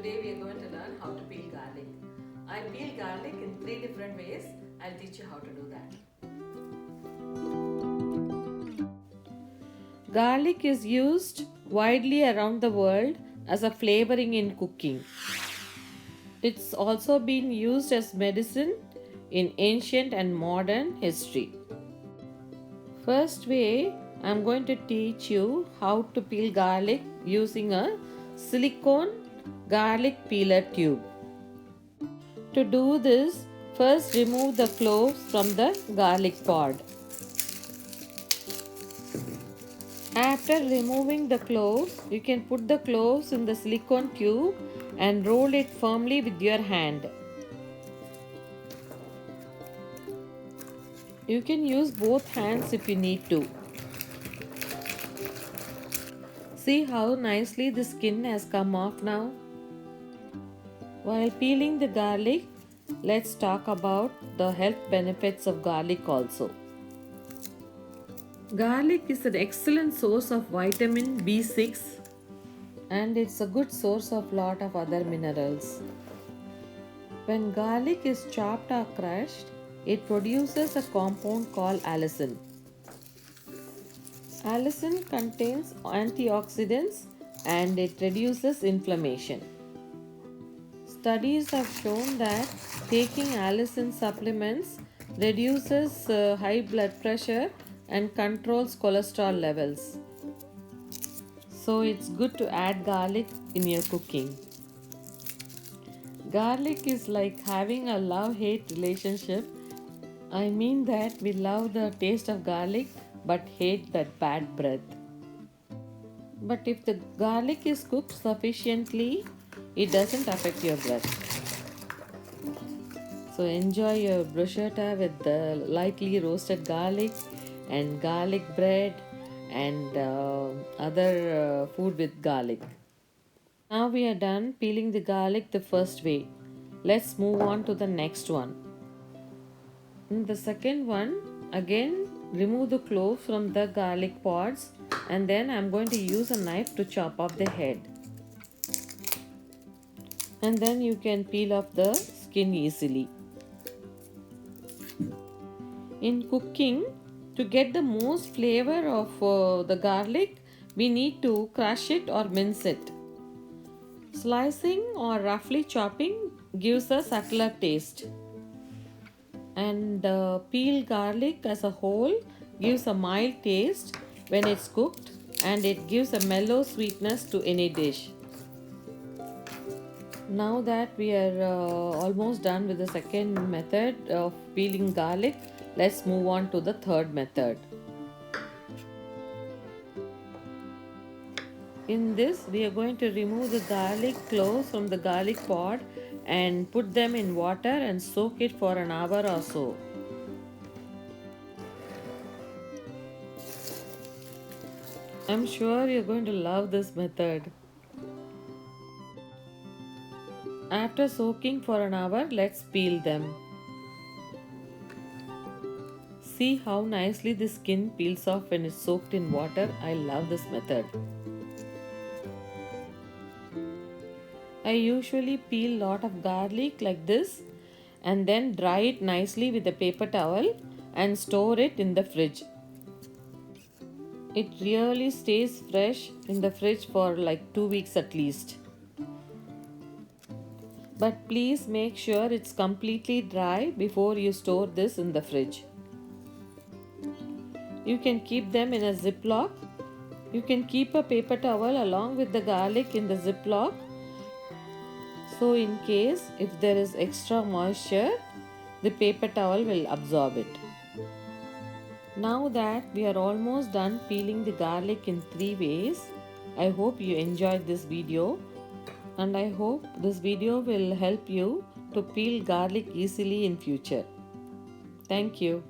Today we are going to learn how to peel garlic. I peel garlic in 3 different ways. I'll teach you how to do that. Garlic is used widely around the world as a flavoring in cooking. It's also been used as medicine in ancient and modern history. First way, I'm going to teach you how to peel garlic using a silicone garlic peeler tube. To do this, first remove the cloves from the garlic pod. After removing the cloves, you can put the cloves in the silicone tube and roll it firmly with your hand. You can use both hands if you need to. See how nicely the skin has come off now? While peeling the garlic, let's talk about the health benefits of garlic also. Garlic is an excellent source of vitamin B6 and it's a good source of lot of other minerals. When garlic is chopped or crushed, it produces a compound called allicin. Allicin contains antioxidants and it reduces inflammation. Studies have shown that taking allicin supplements reduces high blood pressure and controls cholesterol levels. So it's good to add garlic in your cooking. Garlic is like having a love-hate relationship. I mean that we love the taste of garlic but hate that bad breath. But if the garlic is cooked sufficiently, it doesn't affect your breath. So enjoy your bruschetta with the lightly roasted garlic and garlic bread and other food with garlic. Now we are done peeling the garlic the first way. Let's move on to the next one. In the second one, again remove the cloves from the garlic pods and then I'm going to use a knife to chop off the head. And then you can peel off the skin easily. In cooking, to get the most flavor of the garlic, we need to crush it or mince it. Slicing or roughly chopping gives a subtler taste. And peeled garlic as a whole gives a mild taste when it's cooked and it gives a mellow sweetness to any dish. Now that we are almost done with the second method of peeling garlic, let's move on to the third method. In this, we are going to remove the garlic cloves from the garlic pod and put them in water and soak it for an hour or so. I'm sure you're going to love this method. After soaking for an hour, let's peel them. See how nicely the skin peels off when it's soaked in water. I love this method. I usually peel lot of garlic like this and then dry it nicely with a paper towel and store it in the fridge. It really stays fresh in the fridge for like 2 weeks at least. But please make sure it's completely dry before you store this in the fridge. You can keep them in a ziplock. You can keep a paper towel along with the garlic in the ziplock. So in case if there is extra moisture, the paper towel will absorb it. Now that we are almost done peeling the garlic in 3 ways, I hope you enjoyed this video. And I hope this video will help you to peel garlic easily in future. Thank you.